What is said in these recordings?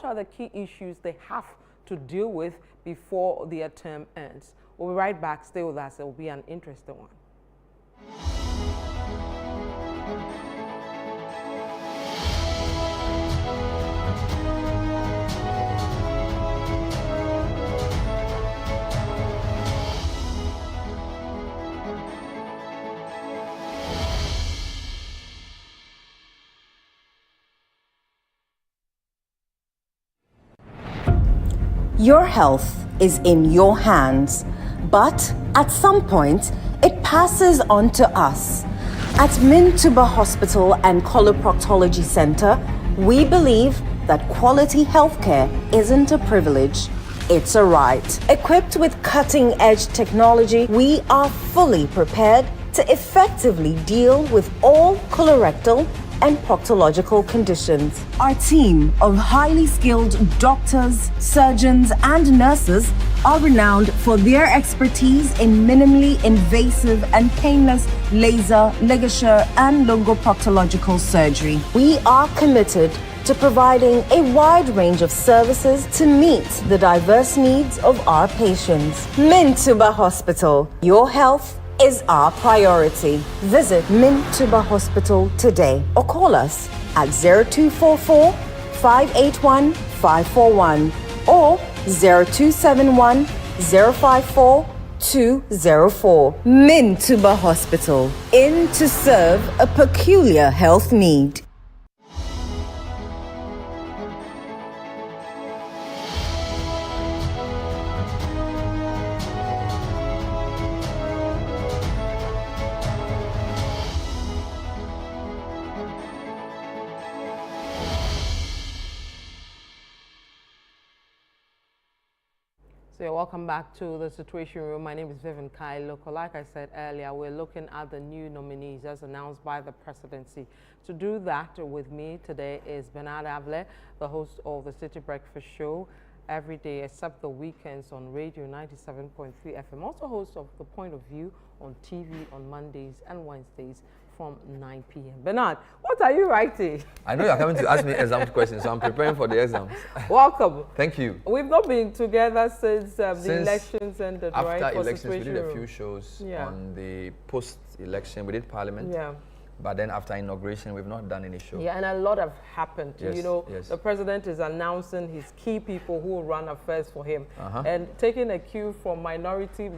are the key issues they have to deal with before their term ends? We'll be right back. Stay with us. It will be an interesting one. Your health is in your hands, but at some point, it passes on to us. At Mintuba Hospital and Coloproctology Center, we believe that quality healthcare isn't a privilege, it's a right. Equipped with cutting-edge technology, we are fully prepared to effectively deal with all colorectal and proctological conditions. Our team of highly skilled doctors, surgeons, and nurses are renowned for their expertise in minimally invasive and painless laser, ligature, and longoproctological surgery. We are committed to providing a wide range of services to meet the diverse needs of our patients. Mintuba Hospital, your health is our priority. Visit Mintuba Hospital today or call us at 0244 581 541 or 0271 054 204. Mintuba Hospital, in to serve a peculiar health need. So you're welcome back to the Situation Room. My name is Vivian Kailoko. Like I said earlier, we're looking at the new nominees as announced by the presidency. To do that with me today is Bernard Avle, the host of the City Breakfast Show every day except the weekends on Radio 97.3 FM. Also host of The Point of View on TV on Mondays and Wednesdays from 9 p.m. Bernard, what are you writing? I know you're coming to ask me exam questions, so I'm preparing for the exams. Welcome. Thank you. We've not been together since the elections ended, right? After elections, we did a few shows on the post-election. We did Parliament. Yeah. But then after inauguration, we've not done any show. Yeah, and a lot have happened. Yes, you know, yes. The president is announcing his key people who will run affairs for him. And taking a cue from minority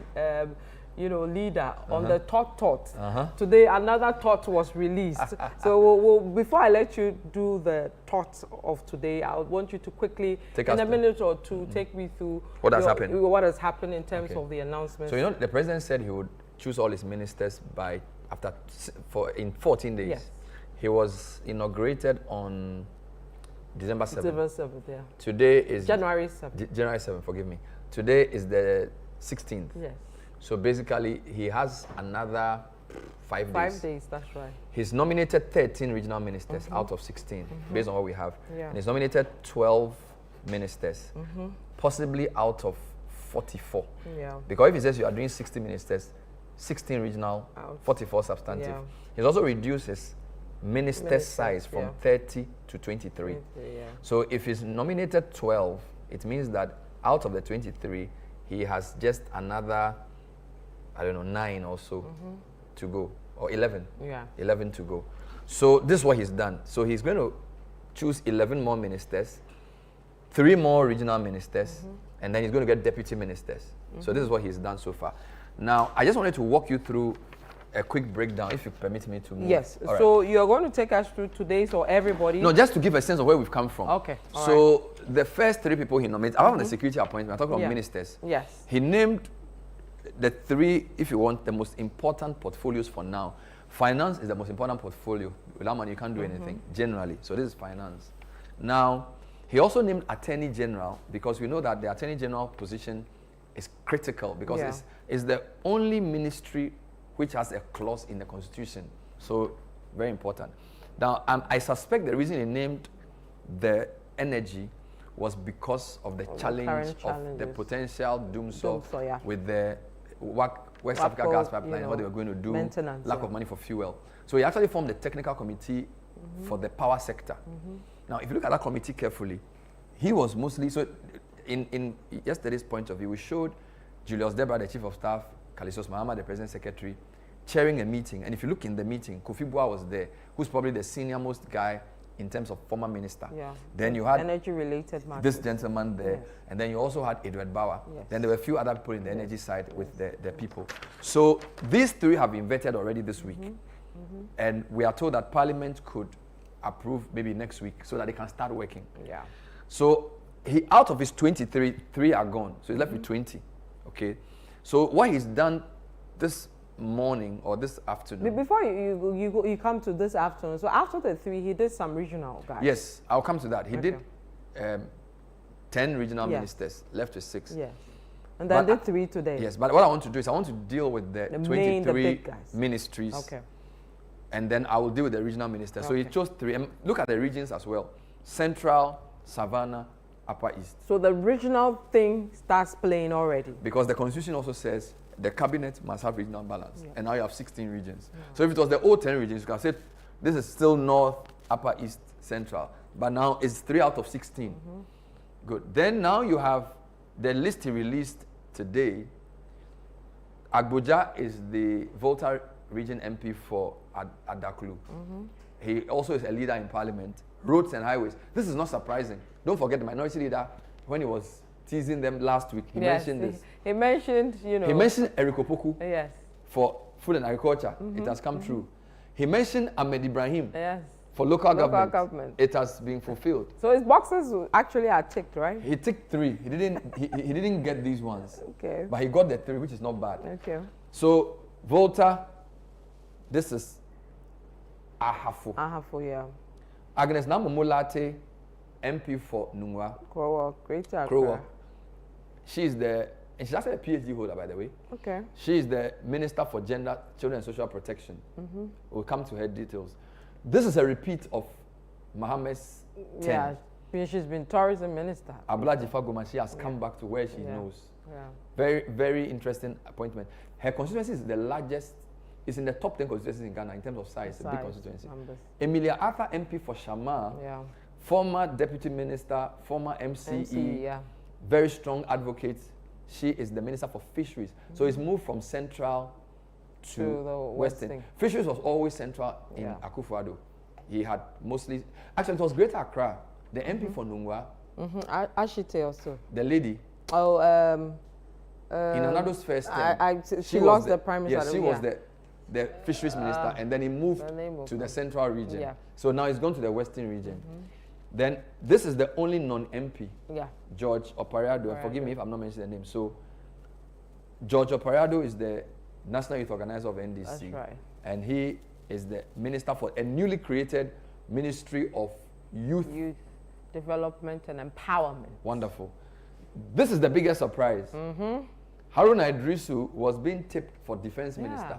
leader on the thought. Today, another thought was released. So before I let you do the thoughts of today, I would want you to quickly, in a minute or two, take me through what has happened. What has happened in terms of the announcement. So, the president said he would choose all his ministers in 14 days. Yes. He was inaugurated on December 7th. December 7th, yeah. Today is January 7th. January 7th, forgive me. Today is the 16th. Yes. So basically, he has another 5 days. 5 days, that's right. He's nominated 13 regional ministers out of 16, based on what we have. Yeah. And he's nominated 12 ministers, possibly out of 44. Yeah. Because if he says you are doing 60 ministers, 16 regional, 44 substantive. Yeah. He's also reduced his minister size from 30 to 23. So if he's nominated 12, it means that out of the 23, he has just another, 9 or so to go, or 11. Yeah. 11 to go. So this is what he's done. So he's going to choose 11 more ministers, 3 more regional ministers, and then he's going to get deputy ministers. So this is what he's done so far. Now, I just wanted to walk you through a quick breakdown, if you permit me to move. Yes. So you're going to take us through today's or everybody? No, just to give a sense of where we've come from. Okay. So the first 3 people he nominated, apart from the security appointment, I'm talking about ministers. Yes. He named the 3, if you want, the most important portfolios for now. Finance is the most important portfolio. Without money, you can't do anything, generally. So this is finance. Now, he also named Attorney General because we know that the Attorney General position is critical because it's the only ministry which has a clause in the Constitution. So, very important. Now, I suspect the reason he named the energy was because of the challenge of the potential doomsday with the West Africa gas pipeline, what they were going to do, lack of money for fuel. So he actually formed the technical committee for the power sector. Now, if you look at that committee carefully, he was mostly, so in yesterday's point of view, we showed Julius Debra, the Chief of Staff, Kalisos Mahama, the President Secretary, chairing a meeting. And if you look in the meeting, Kofi Bua was there, who's probably the senior most guy in terms of former minister. Yeah. Then you had energy-related matters. this gentleman there, yes. And then you also had Edward Bauer. Yes. Then there were a few other people in the energy side with the people. So these three have been vetted already this week. And we are told that Parliament could approve maybe next week so that they can start working. Yeah. So out of his 23, 3 are gone. So he's left with 20. Okay. So what he's done this morning or this afternoon. Before you come to this afternoon, so after the 3, he did some regional guys. Yes, I'll come to that. He did 10 regional ministers, left with 6. Yeah. And then did 3 today. Yes, but what I want to do is I want to deal with the 23 ministries. Okay. And then I will deal with the regional ministers. So he chose 3. And look at the regions as well. Central, Savannah, Upper East. So the regional thing starts playing already. Because the Constitution also says the cabinet must have regional balance. And now you have 16 regions. So if it was the old 10 regions, you can say this is still North, Upper East, Central. But now it's 3 out of 16. Good. Then now you have the list he released today. Agboja is the Volta region MP for Adaklu. He also is a leader in Parliament. Roads and highways. This is not surprising. Don't forget the minority leader, when he was teasing them last week, he mentioned this. He mentioned, you know. He mentioned Erikopoku yes. for food and agriculture. It has come true. He mentioned Ahmed Ibrahim yes. for local government. It has been fulfilled. So his boxes actually are ticked, right? He ticked 3. He didn't. he didn't get these ones. Okay. But he got the 3, which is not bad. Okay. So Volta, this is Ahafo. Ahafo, yeah. Agnes Namomolate, MP for Nungwa. Krowa, Greater Krowa. She's and she's actually a PhD holder, by the way. Okay. She is the Minister for Gender, Children and Social Protection. We'll come to her details. This is a repeat of Mahama's 10. Yeah, she's been tourism minister. Abla Jifagoma, she has come back to where she knows. Yeah. Very, very interesting appointment. Her constituency is the largest, it's in the top 10 constituencies in Ghana in terms of size, a big constituency. Numbers. Emilia Arthur, MP for Shama, former Deputy Minister, former MCE, very strong advocate. She is the Minister for Fisheries. So it's moved from Central to the Western. Fisheries was always central in Akufo-Addo. He had mostly, actually it was Greater Accra, the MP for Nungwa. Ashite also. The lady. Oh, in Anado's first term. She lost the prime minister. Yes, she was the fisheries minister, and then he moved to the central region. Yeah. So now he's gone to the western region. Then this is the only non-MP. Yeah. George Opariado. Forgive me if I'm not mentioning the name. So George Opariado is the national youth organizer of NDC. That's right. And he is the minister for a newly created Ministry of Youth Development and Empowerment. Wonderful. This is the biggest surprise. Haruna Iddrisu was being tipped for defense minister.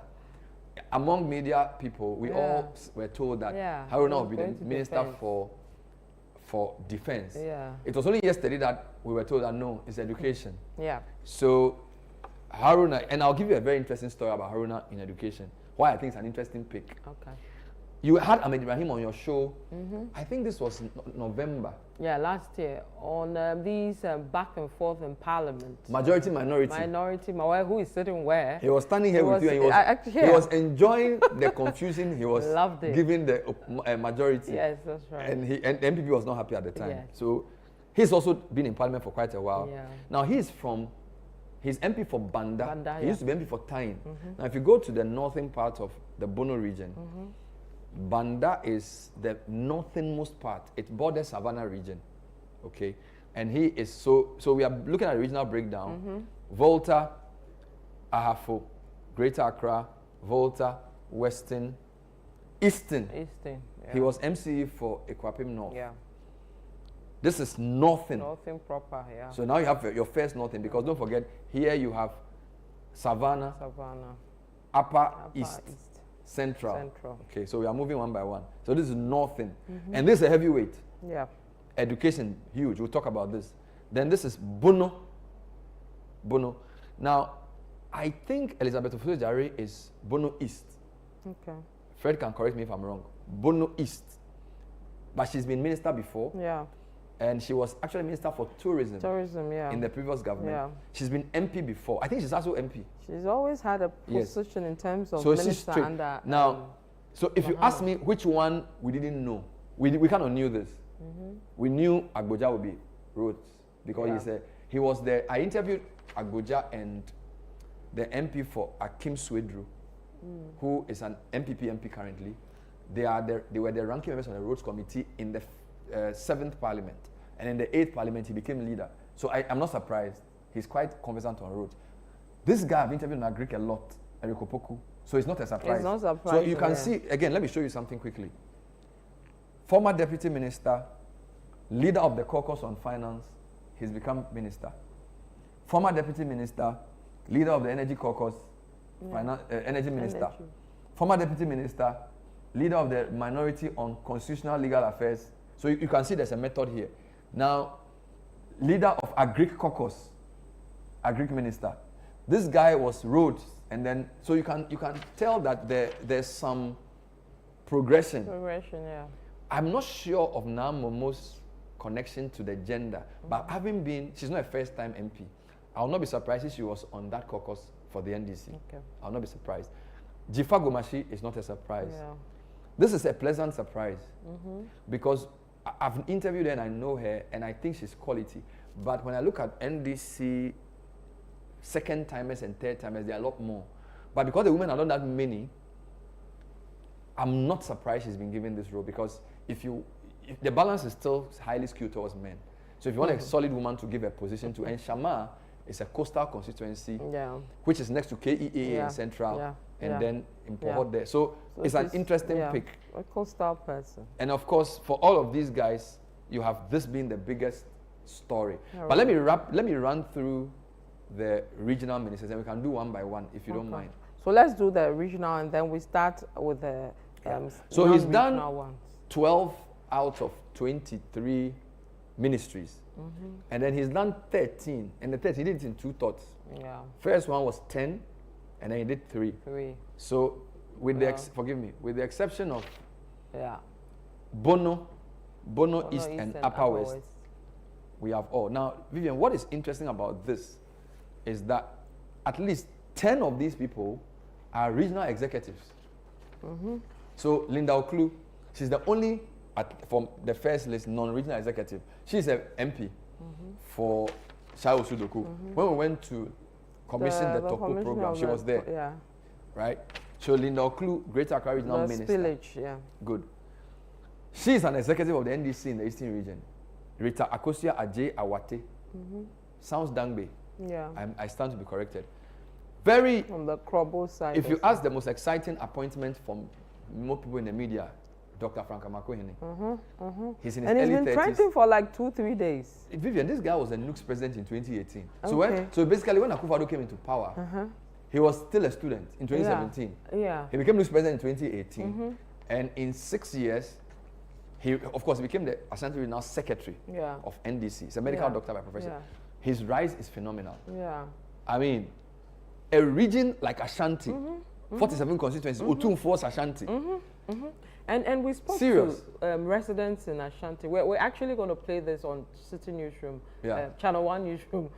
Among media people, we all were told that Haruna will be the minister for defense. Yeah. It was only yesterday that we were told that no, it's education. Yeah. So Haruna, and I'll give you a very interesting story about Haruna in education. Why I think it's an interesting pick. Okay. You had Ahmed Ibrahim on your show. I think this was November. Yeah, last year on these back and forth in Parliament. Majority, minority. Minority, who is sitting where? He was standing here with you, and he was enjoying the confusion he was giving the majority. Yes, that's right. And the MPP was not happy at the time. Yes. So he's also been in Parliament for quite a while. Yeah. Now he's MP for Banda. He used to be MP for Tyne. Now if you go to the northern part of the Bono region, Banda is the northernmost part. It borders Savannah region, okay? And he is so we are looking at a regional breakdown. Volta, Ahafo, Greater Accra, Volta, Western, Eastern. Eastern. Yeah. He was MCE for Ekwapim North. Yeah. This is northern. Northern proper, yeah. So now you have your first northern, because don't forget, here you have Savannah. Upper East. Central. Okay, so we are moving one by one. So this is northern. And this is a heavyweight. Yeah. Education, huge. We'll talk about this. Then this is Bono. Now, I think Elizabeth Ofosu-Jare is Bono East. Okay. Fred can correct me if I'm wrong. Bono East. But she's been minister before. Yeah. And she was actually Minister for Tourism. Tourism, yeah. In the previous government. Yeah. She's been MP before. I think she's also MP. She's always had a position in terms of so minister under... Now, so if Mahama. you ask me which one we didn't know, we kind of knew this. We knew Agboja would be roads because he was there. I interviewed Agboja and the MP for Akim Swedru, who is an MPP MP currently. They were the ranking members on the roads committee in the 7th parliament. And in the 8th parliament, he became leader. So I'm not surprised. He's quite conversant on roads. This guy I've interviewed in Agric a lot, Eriko Poku. So it's not a surprise. It's not surprising. So you can see, again, let me show you something quickly. Former deputy minister, leader of the caucus on finance, he's become minister. Former deputy minister, leader of the energy caucus, energy minister. Former deputy minister, leader of the minority on constitutional legal affairs. So you can see there's a method here. Now, leader of Agric caucus, Agric minister. This guy was roads, and then so you can tell that there's some progression. Progression, yeah. I'm not sure of Namomo's connection to the gender, but having been, she's not a first-time MP. I'll not be surprised if she was on that caucus for the NDC. Okay. I'll not be surprised. Jifa Gomashi is not a surprise. Yeah. This is a pleasant surprise because I've interviewed her and I know her and I think she's quality. But when I look at NDC second timers and third timers, there are a lot more. But because the women are not that many, I'm not surprised she's been given this role because if the balance is still highly skewed towards men. So if you want a solid woman to give a position to, and Shama is a coastal constituency, which is next to KEA in Central, and then in Pohot there. So it's an interesting pick. A coastal person. And of course, for all of these guys, you have this being the biggest story. But let me run through the regional ministers, and we can do one by one if you don't mind. So let's do the regional, and then we start with the so he's done ones. 12 out of 23 ministries. And then he's done 13, and the 13 he did it in 2 thoughts. Yeah. First one was 10, and then he did 3. So with the forgive me, with the exception of Bono East and Upper West, we have all. Now, Vivian, what is interesting about this is that at least 10 of these people are regional executives. So Linda Oklu, she's the only from the first list non-regional executive. She's an MP for Shao Sudoku. When we went to commission the Toko program, she was there. Right? So Linda Oklu, Greater Accra Regional Minister. Spillage, Good. She's an executive of the NDC in the Eastern region. Rita Akosia Ajay Awate. Sounds Dangbe. Yeah. I stand to be corrected. Very on the Krobo side. If you ask the most exciting appointment from more people in the media, Dr. Frank Amakohene. He's in his early 30s. And he's been trending for like 2-3 days. Vivian, this guy was the NUC's president in 2018. So basically when Akufo-Addo came into power, he was still a student in 2017. He became NUC's president in 2018. And in 6 years, he became the Ashanti Regional Secretary of NDC. He's a medical doctor by profession. His rise is phenomenal. I mean, a region like Ashanti, 47 constituencies, Otum Force Ashanti. And we spoke to residents in Ashanti. We're actually going to play this on City Newsroom, Channel 1 Newsroom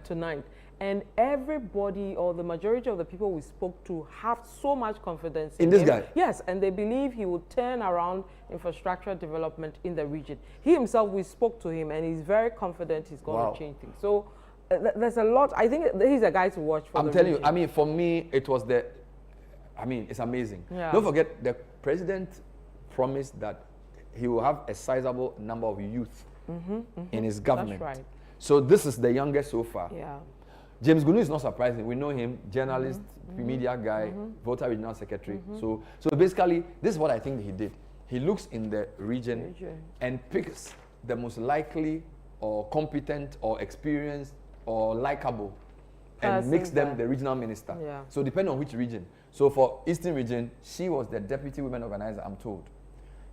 tonight. And everybody, or the majority of the people we spoke to, have so much confidence in this guy. Yes, and they believe he will turn around infrastructure development in the region. He himself, we spoke to him, and he's very confident he's going to change things. So there's a lot. I think he's a guy to watch for. I'm telling you, I mean, for me, it was it's amazing. Don't forget, the president promised that he will have a sizable number of youth in his government. That's right. So this is the youngest so far. James Gunu is not surprising. We know him, journalist, media guy, Volta Regional Secretary. So basically, this is what I think he did. He looks in the region and picks the most likely or competent or experienced or likable and makes them the regional minister. So depending on which region. So for Eastern region, she was the deputy women organizer, I'm told.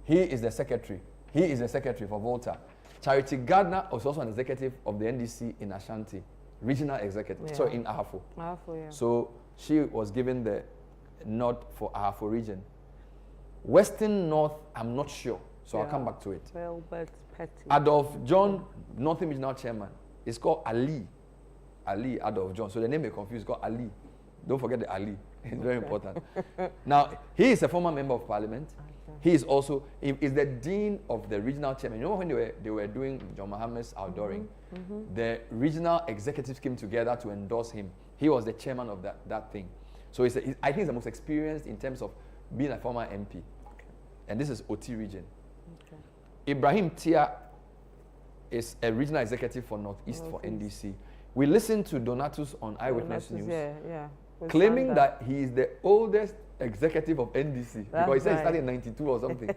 He is the secretary. He is the secretary for Volta. Charity Gardner was also an executive of the NDC in Ashanti. Regional executive, in Ahafo. So she was given the nod for Ahafo region. Western North, I'm not sure. So I'll come back to it. Well, but petty. Adolf John, Northern Regional Chairman. It's called Ali. Ali Adolf John. So the name may confuse. It's called Ali. Don't forget the Ali. It's very important. Now, he is a former member of parliament. He is also, he is the dean of the regional chairman. You know when they were doing John Mahama's outdooring, the regional executives came together to endorse him. He was the chairman of that thing. So I think he's the most experienced in terms of being a former MP. Okay. And this is OT region. Okay. Ibrahim Tia is a regional executive for Northeast for NDC. We listened to Donatus on Eyewitness News, claiming that he is the oldest executive of NDC. Because he said he started in 92 or something.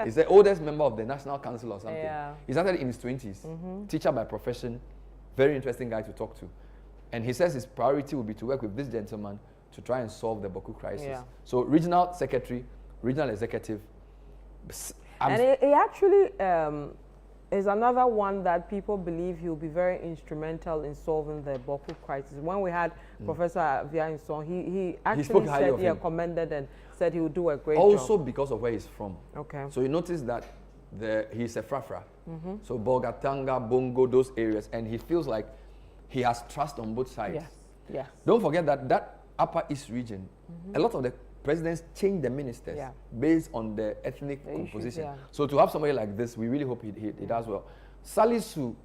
He's the oldest member of the National Council or something. Yeah. He started in his 20s, teacher by profession, very interesting guy to talk to. And he says his priority will be to work with this gentleman to try and solve the Boku crisis. Yeah. So regional secretary, regional executive. And he actually is another one that people believe he'll be very instrumental in solving the Boku crisis. When we had Professor Avia in Song, he actually said he commended and said he would do a great job. Also because of where he's from. Okay. So you notice that he's a frafra. So Bolgatanga, Bongo, those areas, and he feels like he has trust on both sides. Yes. Yes. Don't forget that Upper East region, a lot of the presidents change the ministers based on the ethnic composition. So to have somebody like this, we really hope he does well. Salisu,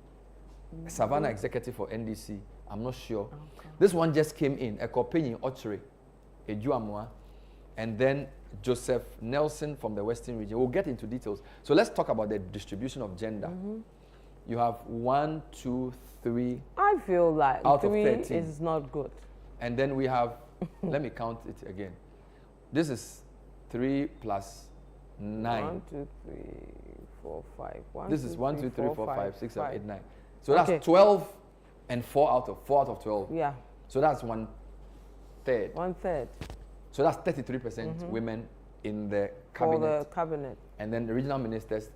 Savannah executive for NDC, I'm not sure. Okay. This one just came in, Ekopenyi Ochre, Ejuamwa, and then Joseph Nelson from the Western region. We'll get into details. So let's talk about the distribution of gender. You have 1, 2, 3. I feel like out 3 of 13. Is not good. And then we have, let me count it again. This is 3 plus 9. 1, 2, 3, 4, 5. This is 1, 2, 3, 4, 5, 6, 7, 8, 9. So that's 12 and 4 out of 12. Yeah. So that's 1/3. 1/3. So that's 33% women in the cabinet. For the cabinet. And then the regional ministers,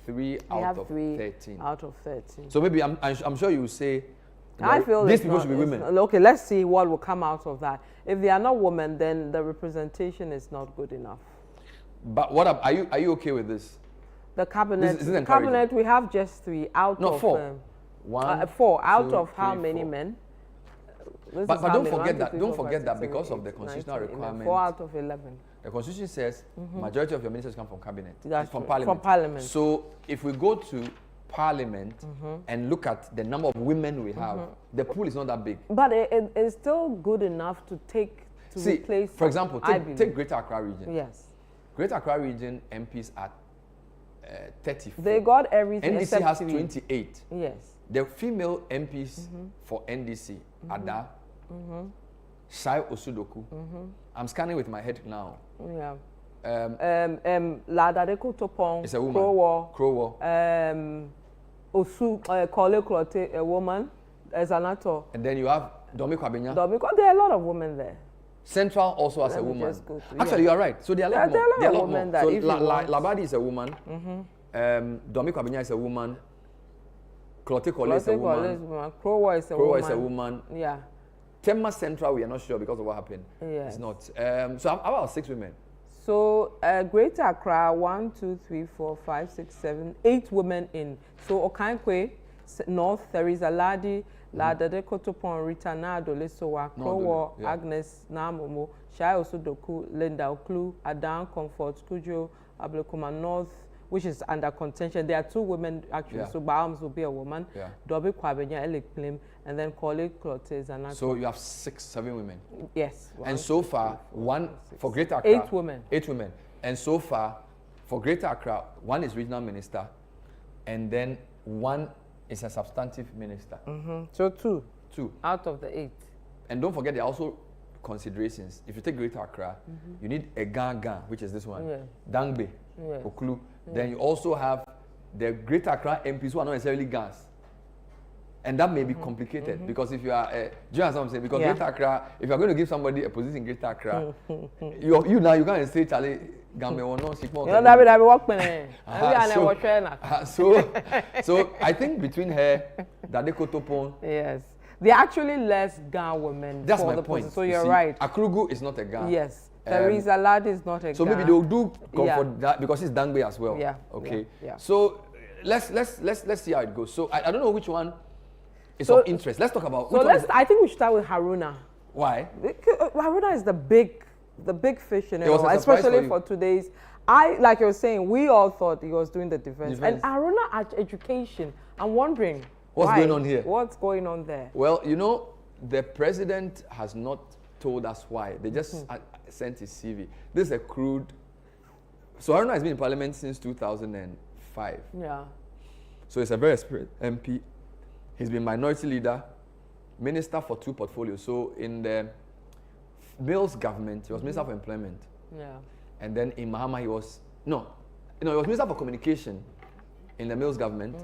3 out of 13. Out of 13. So maybe I'm sure you will say, I feel these people should be women. Okay, let's see what will come out of that. If they are not women, then the representation is not good enough. But what are you okay with this? The cabinet. This the cabinet, we have just 3 out of 4. 4 out of how many men? But don't forget that. Don't forget that because of the constitutional requirement. 4 out of 11. The constitution says majority of your ministers come from cabinet. That's from parliament. From parliament. So if we go to parliament and look at the number of women we have, the pool is not that big. But it's still good enough to replace. For example, take Greater Accra region. Yes. Greater Accra region MPs at 34. They got everything. NDC has 28. Yes. The female MPs for NDC, Ada, Shai Osudoku. I'm scanning with my head now. Yeah. Ladadeko Topong. It's a woman. Krowo. Osu Kole Klote, a woman. As an actor. And then you have Domi Kwabenya. There are a lot of women there. Central also has a woman. Actually, you are right. So there are a lot more. So Labadi is a woman. Domi Kwabenya is a woman. Klote Kole is a woman. Krowo is a woman. Krowo is a woman. Yeah. Tema Central, we are not sure because of what happened. Yes. It's not. So about 6 women. So Greater Accra, 1, 2, 3, 4, 5, 6, 7, 8 women in. So Okankwe, North, Theresa Ladi, Ladade Kotopon, Rita Nado, Lesowa, Krowo, Agnes Namomo, Shai Osudoku, Linda Oklu, Adan Comfort, Kujo, Ablekuma North, which is under contention. There are 2 women actually, so Baums will be a woman. Dobi Kwabenya, Elek Plim, and then Kole Clotes and so you have 6, 7 women. Yes. And so far, 1 for Greater Accra. 8 women. 8 women. And so far, for Greater Accra, 1 is regional minister, and then 1 is a substantive minister. So 2. 2 out of the 8. And don't forget, there are also considerations. If you take Greater Accra, you need a Gan, which is this one. Dangbe, Oklu. Then you also have the Greater Accra MPs who are not necessarily Gans. And that may be complicated because if you are, do you understand what I'm saying? Because Greater Accra, if you're going to give somebody a position in Greater Accra, you now you can't say Charlie Gambe or no. So I think between her, Dadeko Topon. Yes. There are actually less Gan women. That's my point. So you're right. Akrugu is not a Gan. Yes. Teresa Lad is not a So maybe they'll do comfort that because it's Dangbe as well. Yeah. Okay. Yeah. So let's see how it goes. So I don't know which one is of interest. Let's talk about. So I think we should start with Haruna. Why? Haruna is the big fish in it, especially for today's. Like you were saying, we all thought he was doing the defense. And Haruna at education, I'm wondering what's going on here. What's going on there? Well, you know, the president has not told us why. They just sent his CV. This is a crude. So Haruna has been in parliament since 2005. Yeah. So he's a very experienced MP. He's been minority leader, minister for 2 portfolios. So in the Mills government, he was minister for employment. Yeah. And then in Mahama, he was he was minister for communication in the Mills government,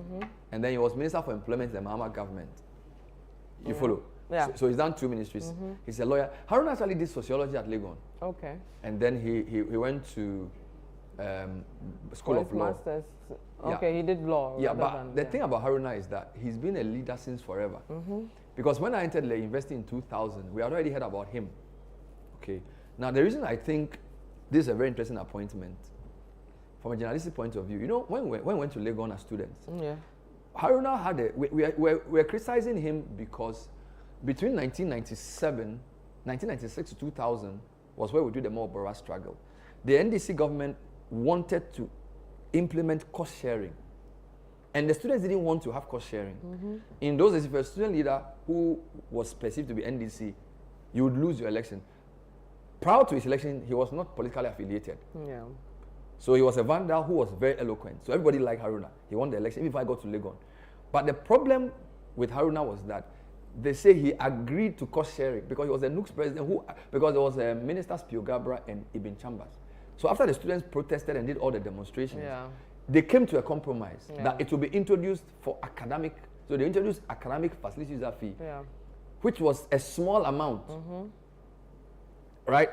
and then he was minister for employment in the Mahama government. You follow? Yeah. So he's done 2 ministries. He's a lawyer. Haruna actually did sociology at Legon. Okay. And then he went to School of Law. Masters. Okay, he did law. Yeah, but the thing about Haruna is that he's been a leader since forever. Because when I entered the university in 2000, we had already heard about him. Okay. Now, the reason I think this is a very interesting appointment from a journalistic point of view, you know, when we went to Legon as students, Haruna had we're criticizing him because between 1996 to 2000 was where we did the more Bora struggle. The NDC government wanted to implement cost sharing, and the students didn't want to have cost sharing. In those days, if you're a student leader who was perceived to be NDC, you would lose your election. Prior to his election, he was not politically affiliated. Yeah. So he was a vandal who was very eloquent. So everybody liked Haruna. He won the election, even if I got to Legon. But the problem with Haruna was that they say he agreed to cost sharing because he was the NUC's president because there was a Ministers Pio Gabra and Ibn Chambers. So after the students protested and did all the demonstrations, they came to a compromise that it will be introduced for academic. So they introduced academic facility user fee, which was a small amount. Right?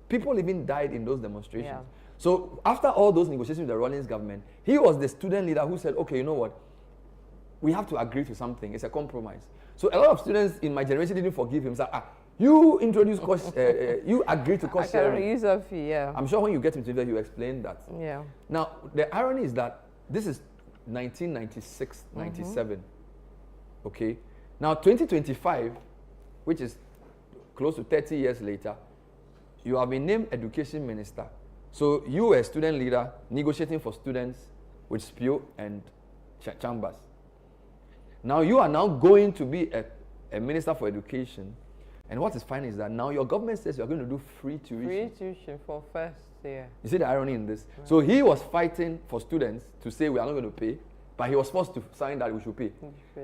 People even died in those demonstrations. Yeah. So after all those negotiations with the Rawlings government, he was the student leader who said, okay, you know what? We have to agree to something. It's a compromise. So a lot of students in my generation didn't forgive him. Said, you introduced cost, you agreed to cost sharing. User fee, yeah. I'm sure when you get into it, you explain that. Yeah. Now, the irony is that this is 1996, 97. Okay? Now, 2025, which is close to 30 years later, you have been named education minister. So you were a student leader negotiating for students with SPIO and Chambers. Now you are now going to be a minister for education. And what is fine is that now your government says you are going to do free tuition. Free tuition for first year. You see the irony in this? Right. So he was fighting for students to say we are not going to pay, but he was forced to sign that we should pay.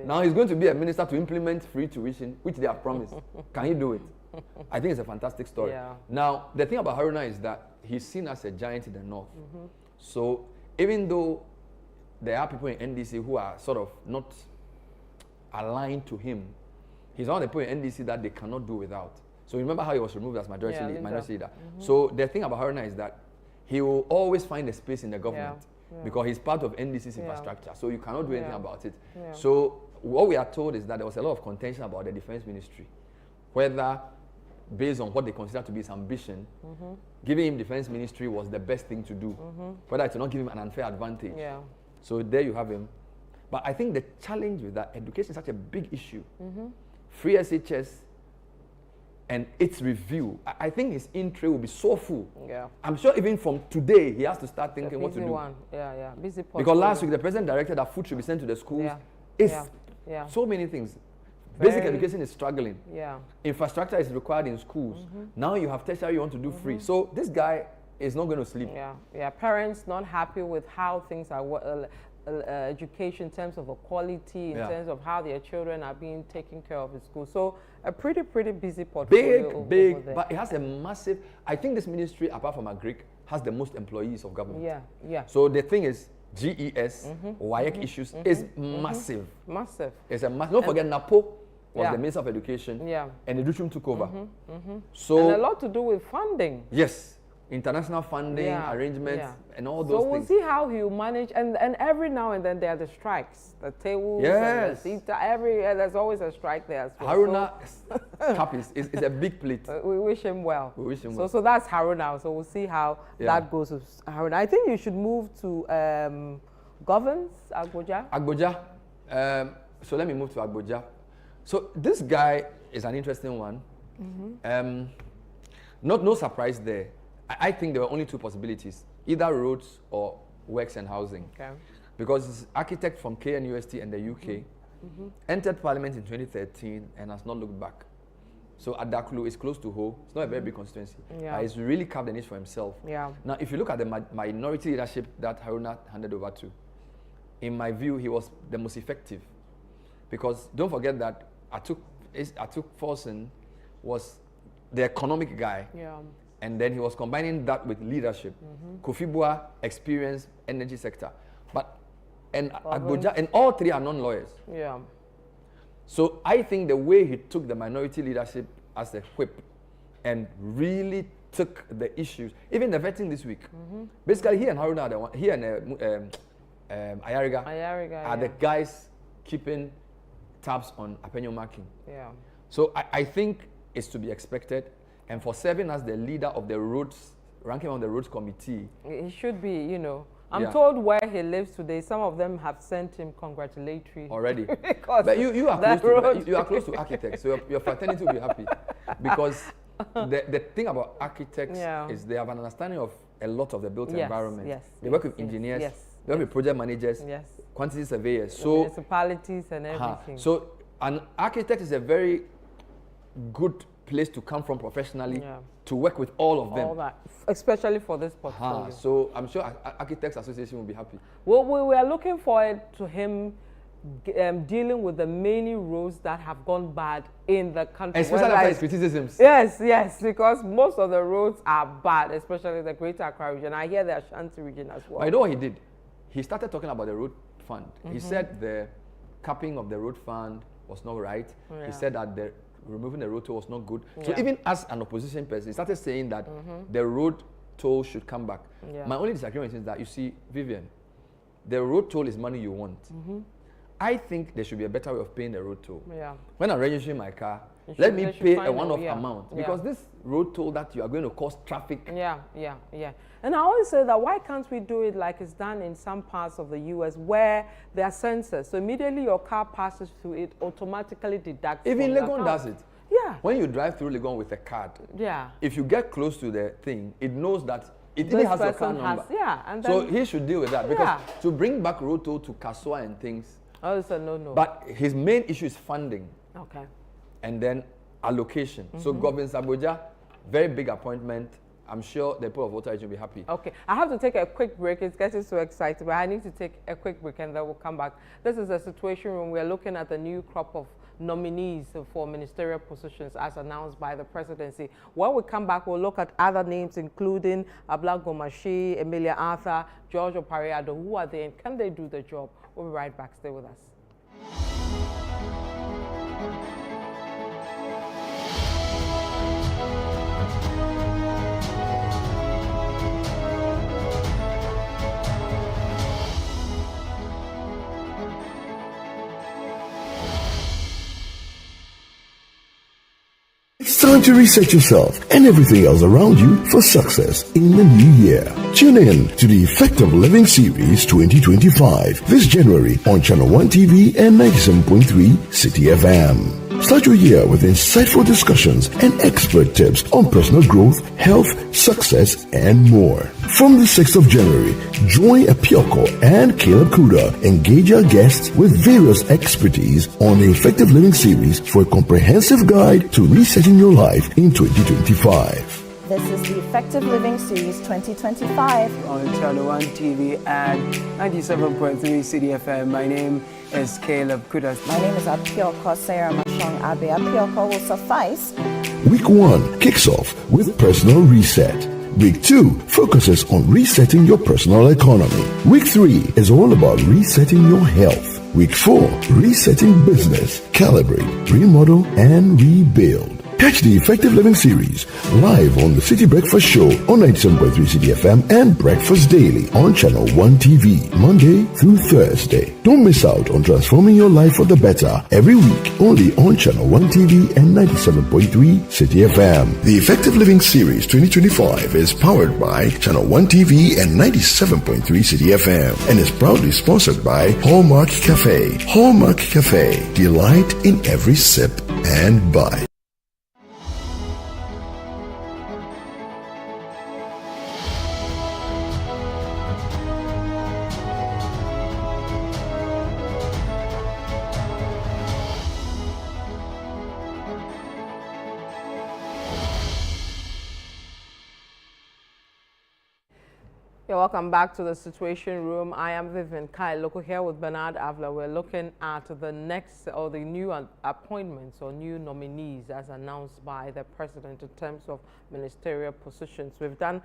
Now he's going to be a minister to implement free tuition, which they have promised. Can he do it? I think it's a fantastic story. Yeah. Now, the thing about Haruna is that he's seen as a giant in the north. So even though there are people in NDC who are sort of not aligned to him, he's one of the people in NDC that they cannot do without. So remember how he was removed as minority leader. So the thing about Haruna is that he will always find a space in the government because he's part of NDC's infrastructure. So you cannot do anything about it. So what we are told is that there was a lot of contention about the defense ministry, whether based on what they consider to be his ambition, giving him defense ministry was the best thing to do, whether to not give him an unfair advantage. So there you have him. But I think the challenge with that, education is such a big issue. Free SHS and its review, I think his in-tray will be so full. I'm sure even from today, he has to start thinking what to do. Busy because last week, the president directed that food should be sent to the schools. So many things. Basic education is struggling. Infrastructure is required in schools. Now you have tertiary, you want to do free. So this guy is not going to sleep. Parents not happy with how things are, education in terms of quality, in terms of how their children are being taken care of in school. So a pretty busy portfolio. Big, but it has a massive, I think this ministry, apart from Agric, has the most employees of government. So the thing is, GES, WAEC issues is massive. It's a massive. Don't forget NAPO was the Minister of Education, and Iddrisu took over. So and a lot to do with funding. Yes. international funding arrangements and all those things. So we'll see how he'll manage. And every now and then there are the strikes, the tables, yes. and there's always a strike there as well. Haruna's cup is a big plate. We wish him well. We wish him well. So that's Haruna. So we'll see how that goes with Haruna. I think you should move to Governance, Agboja. Agboja. So let me move to Agboja. So this guy is an interesting one. No surprise there. I think there were only two possibilities, either roads or works and housing. Okay. Because this architect from KNUST and the UK entered parliament in 2013 and has not looked back. So Adaklu is close to Ho. It's not a very big constituency. He's really carved a niche for himself. Now, if you look at the minority leadership that Haruna handed over to, in my view, he was the most effective. Because don't forget that Atuk Forsen was the economic guy. And then he was combining that with leadership. Kofi Bua, experience, energy sector. And Agboja, and all three are non-lawyers. So I think the way he took the minority leadership as a whip and really took the issues, even the vetting this week. Basically, he and Haruna are the one, he and Ayariga are the guys keeping tabs on Apenyo marking. So I think it's to be expected. And for serving as the leader of the roads, ranking on the roads committee. He should be, you know. I'm told where he lives today, some of them have sent him congratulatory. Already. But you are close to architects, so your fraternity will be happy. Because the thing about architects is they have an understanding of a lot of the built environment. They work with engineers, they work with project managers, quantity surveyors. So municipalities and everything. So an architect is a very good place to come from professionally to work with all of them. All that, especially for this portfolio. So I'm sure Architects Association will be happy. Well, we are looking forward to him dealing with the many roads that have gone bad in the country. Especially after his criticisms. Yes, because most of the roads are bad, especially the Greater Accra region. I hear the Ashanti region as well. I know what he did. He started talking about the road fund. He said the capping of the road fund was not right. He said that removing the road toll was not good. So even as an opposition person, he started saying that the road toll should come back. My only disagreement is that, you see, Vivian, the road toll is money you want. I think there should be a better way of paying the road toll. When I'm registering my car, let me pay a one-off amount. Because this road toll that you are going to cause traffic. And I always say that why can't we do it like it's done in some parts of the US where there are sensors. So immediately your car passes through, it automatically deducts. Even Legon does it. When you drive through Legon with a card, if you get close to the thing, it knows that it even has your car number. And so he should deal with that. Because to bring back road toll to Kaswa and things. Oh, it's a no-no. But his main issue is funding. And then allocation. So Governance Agboja, very big appointment. I'm sure the people of Volta will be happy. Okay, I have to take a quick break. It's getting so exciting, but I need to take a quick break and then we'll come back. This is a Situation Room. We're looking at the new crop of nominees for ministerial positions as announced by the presidency. When we come back, we'll look at other names, including Abla Gomashi, Emilia Arthur, George Opariado. Who are they and can they do the job? We'll be right back. Stay with us. It's time to reset yourself and everything else around you for success in the new year. Tune in to the Effective Living Series 2025 this January on Channel 1 TV and 97.3 City FM. Start your year with insightful discussions and expert tips on personal growth, health, success, and more. From the 6th of January, join Apioko and Caleb Kuda engage our guests with various expertise on the Effective Living Series for a comprehensive guide to resetting your life in 2025. This is the Effective Living Series 2025 on Channel 1 TV and 97.3 City FM. My name is Caleb Kudas. My name is Apioko Sarah Mashong Abe. Apioko will suffice. Week 1 kicks off with Personal Reset. Week 2 focuses on resetting your personal economy. Week 3 is all about resetting your health. Week 4, resetting business, calibrate, remodel, and rebuild. Catch the Effective Living series live on the City Breakfast Show on 97.3 City FM and Breakfast Daily on Channel 1 TV, Monday through Thursday. Don't miss out on transforming your life for the better every week only on Channel 1 TV and 97.3 City FM. The Effective Living Series 2025 is powered by Channel 1 TV and 97.3 City FM and is proudly sponsored by Hallmark Cafe. Hallmark Cafe, delight in every sip and bite. Yeah, welcome back to the Situation Room. I am Vivian Kai, local here with Bernard Avila. We're looking at the next or the new appointments or new nominees as announced by the president in terms of ministerial positions. We've done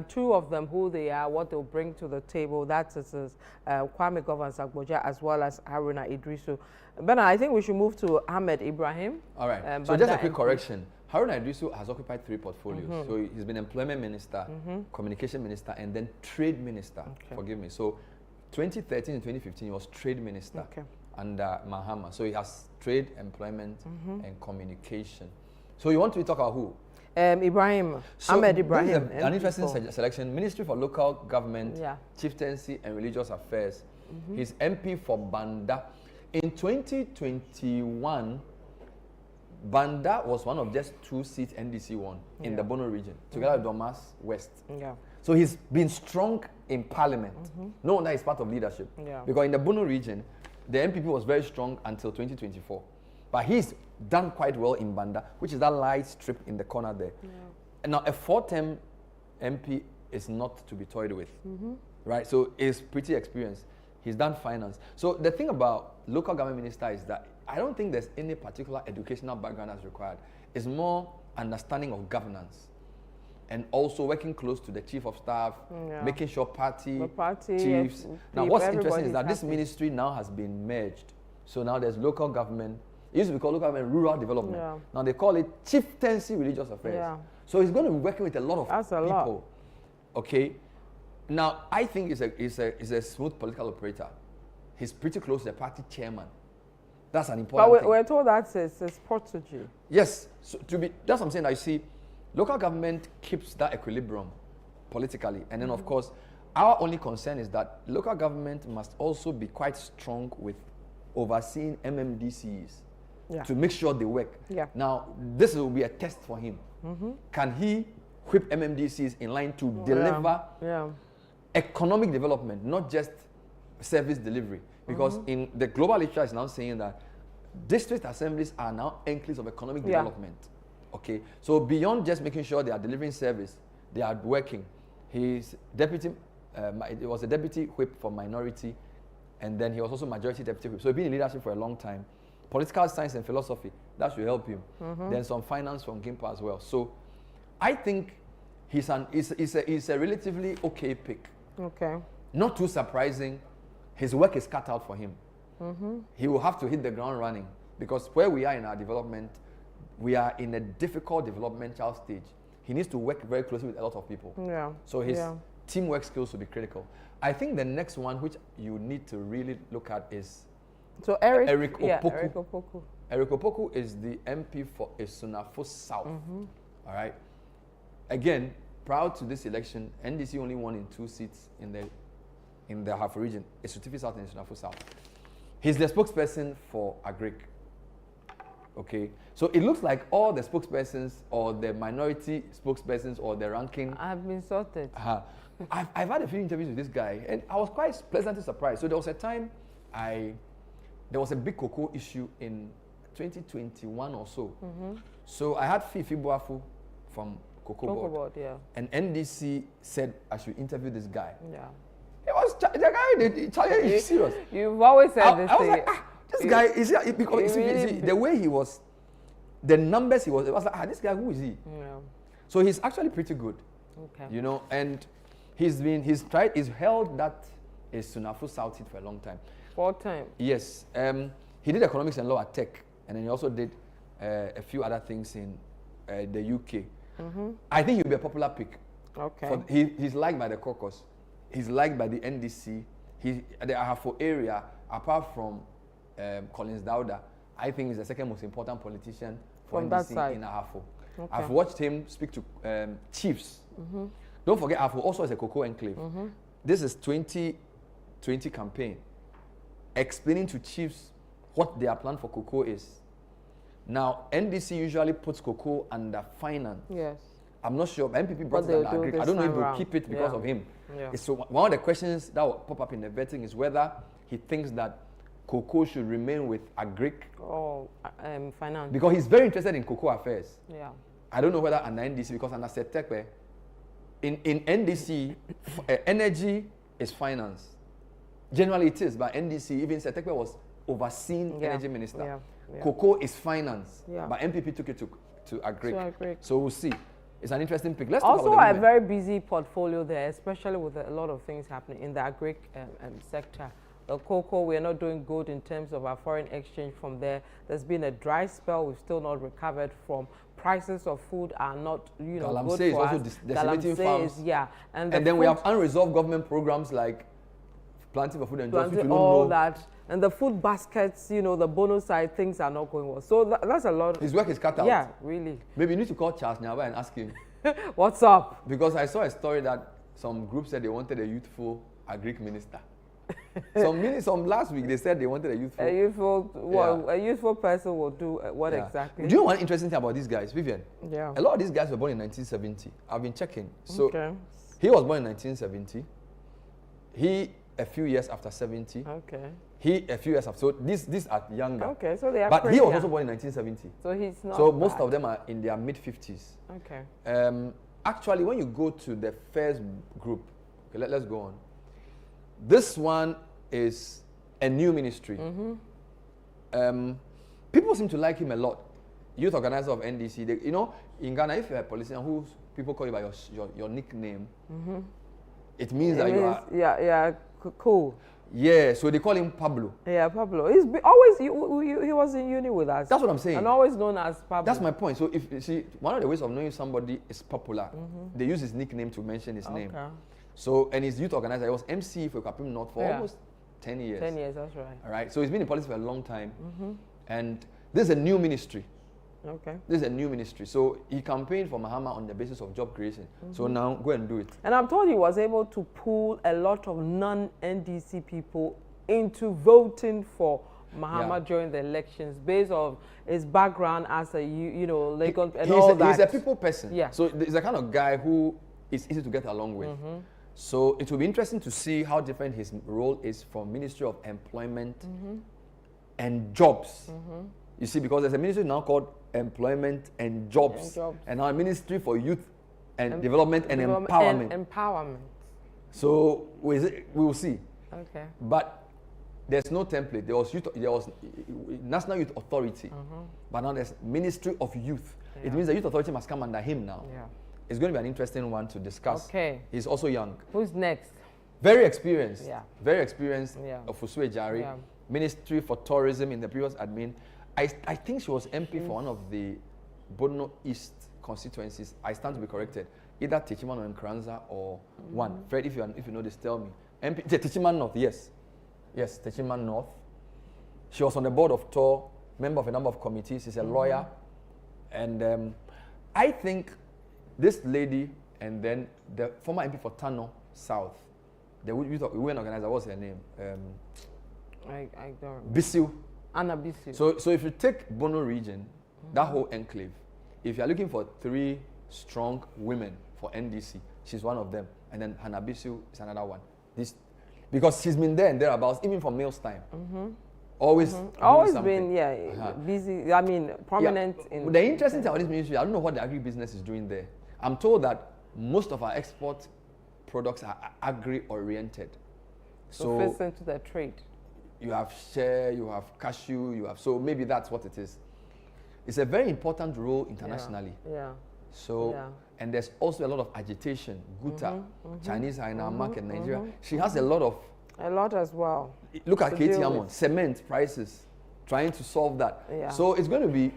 two of them, who they are, what they'll bring to the table. That is Kwame Govans-Agboja as well as Haruna Iddrisu. Bernard, I think we should move to Ahmed Ibrahim. All right. So just a quick correction. Haruna Iddrisu has occupied 3 portfolios. So he's been employment minister, communication minister, and then trade minister. Okay. Forgive me. So 2013 and 2015, he was trade minister under Mahama. So he has trade, employment, and communication. So you want to talk about who? Ibrahim. So Ahmed Ibrahim. An interesting selection. Ministry for Local Government, Chieftaincy, and Religious Affairs. He's MP for Banda. In 2021, Banda was one of just 2 seats NDC won in the Bono region, together with Domas West. So he's been strong in parliament. No wonder he's part of leadership. Because in the Bono region, the MPP was very strong until 2024. But he's done quite well in Banda, which is that light strip in the corner there. And now a 4-term MP is not to be toyed with, right? So he's pretty experienced. He's done finance. So the thing about local government minister is that I don't think there's any particular educational background that's required. It's more understanding of governance and also working close to the chief of staff, making sure party chiefs. Now, what's interesting is that this ministry now has been merged. So now there's local government. It used to be called local government rural development. Now they call it chieftaincy religious affairs. So he's going to be working with a lot of people. Okay. Now, I think he's a smooth political operator. He's pretty close to the party chairman. That's an important thing. We're told that's his protege. Yes. So that's what I'm saying. I see local government keeps that equilibrium politically. And then, of course, our only concern is that local government must also be quite strong with overseeing MMDCs to make sure they work. Now, this will be a test for him. Can he whip MMDCs in line to deliver economic development, not just service delivery? Because in the global literature is now saying that district assemblies are now enclaves of economic development. Okay, so beyond just making sure they are delivering service, they are working. He's deputy, he was a deputy whip for minority, and then he was also majority deputy whip. So he's been in leadership for a long time. Political science and philosophy, that should help him. Then some finance from Gimpa as well. So I think he's a relatively okay pick. Okay. Not too surprising. His work is cut out for him. He will have to hit the ground running because where we are in our development, we are in a difficult developmental stage. He needs to work very closely with a lot of people. So his teamwork skills will be critical. I think the next one, which you need to really look at, is Eric Opoku. Eric Opoku is the MP for Esunafo South. All right. Again, proud to this election, NDC only won in 2 seats in the Hafo region, Esutifi South and Esunafo South. He's the spokesperson for Agric. Okay, so it looks like all the spokespersons or the minority spokespersons or the ranking have been sorted. I've had a few interviews with this guy, and I was quite pleasantly surprised. So there was a time there was a big cocoa issue in 2021 or so. So I had Fifi Boafu from Cocoa Board, and NDC said I should interview this guy. It was the guy. He's serious. You've always said this. I was like, this guy is because the way he was, the numbers he was. It was like, this guy, who is he? So he's actually pretty good. You know, and he's held that Esunafo South seat for a long time. 4 times. Yes. He did economics and law at Tech, and then he also did a few other things in the UK. I think he'll be a popular pick. Okay. He's liked by the caucus. He's liked by the NDC. The Ahafo area, apart from Collins Dauda, I think he's the second most important politician for from NDC in Ahafo. Okay. I've watched him speak to chiefs. Don't forget, Ahafo also is a cocoa enclave. This is 2020 campaign, explaining to chiefs what their plan for cocoa is. Now, NDC usually puts cocoa under finance. Yes. I'm not sure. MPP brought it under agric. I don't know if they'll keep it because of him. Yeah. So one of the questions that will pop up in the vetting is whether he thinks that cocoa should remain with agric. Or finance. Because he's very interested in cocoa affairs. Yeah. I don't know whether under NDC, because under Setekwe, in NDC, energy is finance. Generally it is, but NDC, even Setekwe was overseeing energy minister. Yeah. Cocoa is finance, Yeah. but MPP took it to agric. To agric. So we'll see. It's an interesting pick. Let's talk Also, about the a women. very busy portfolio there, especially with a lot of things happening in the agric sector. The cocoa, we are not doing good in terms of our foreign exchange from there. There's been a dry spell. We've still not recovered from. Prices of food are not, you know, Galamsey good is for also us. decimating farms. Yeah. And then we have unresolved government programs like planting for food and jobs, which we don't all know. that. And the food baskets, you know, the bonus side, things are not going well. So that's a lot. His work is cut out. Yeah, really. Maybe you need to call Charles Nyaba and ask him. What's up? Because I saw a story that some group said they wanted a youthful agric minister. some last week they said they wanted a youthful person will do what exactly? Do you know one interesting thing about these guys, Vivian? Yeah. A lot of these guys were born in 1970. I've been checking. So okay. He was born in 1970. He a few years after 70. Okay. He a few years after. So these are younger. Okay, so they are. But he was also born in 1970. So he's not. So most of them are in their mid 50s. Okay. Actually, when you go to the first group, okay, let's go on. This one is a new ministry. People seem to like him a lot. Youth organizer of NDC. They, you know, in Ghana, if you're a politician who people call you by your nickname, it means that you are. Yeah, cool. Yeah, so they call him Pablo. Yeah, Pablo. He's always he was in uni with us. That's what I'm saying. And always known as Pablo. That's my point. So if you see, one of the ways of knowing somebody is popular, they use his nickname to mention his name. So, and his youth organizer, he was MC for Kapim North for almost 10 years. 10 years, that's right. All right. So he's been in politics for a long time. And this is a new ministry. Okay. This is a new ministry. So he campaigned for Mahama on the basis of job creation. So now go and do it. And I'm told he was able to pull a lot of non-NDC people into voting for Mahama during the elections based on his background as a, you know, Lagos and all that. He's a people person. Yeah. So he's the kind of guy who is easy to get along with. So it will be interesting to see how different his role is from Ministry of Employment and Jobs. You see, because there's a ministry now called Employment and Jobs, and now a Ministry for Youth and Development and Empowerment. So we will see. Okay. But there's no template. There was National Youth Authority, but now there's Ministry of Youth. It means the Youth Authority must come under him now. Yeah. It's going to be an interesting one to discuss. Okay. He's also young. Who's next? Very experienced. Yeah. Very experienced. Yeah. Ofusue Jari. Yeah. Ministry for Tourism in the previous admin. I think she was MP for one of the Bono East constituencies. I stand to be corrected. Either Techiman or Nkranza or one. Fred, if you know this, tell me. MP, Techiman North, yes. Yes, Techiman North. She was on the board of TOR, member of a number of committees. She's a lawyer. And I think this lady and then the former MP for Tano South, the women organizer, what's her name? I don't. Bisu. Anna Bisu. So if you take Bono region, that whole enclave, if you're looking for 3 strong women for NDC, she's one of them. And then Hannah Bisu is another one. Because she's been there and thereabouts, even from Mills time. Always been, busy, I mean, prominent in... The interesting thing about this ministry, I don't know what the agribusiness is doing there. I'm told that most of our export products are agri-oriented. So fits into the trade. You have share, you have cashew, so maybe that's what it is. It's a very important role internationally. Yeah. So, and there's also a lot of agitation. Guta, Chinese are in our market, Nigeria. She has a lot as well. Look at Katie Hammond, cement prices, trying to solve that. Yeah. So it's going to be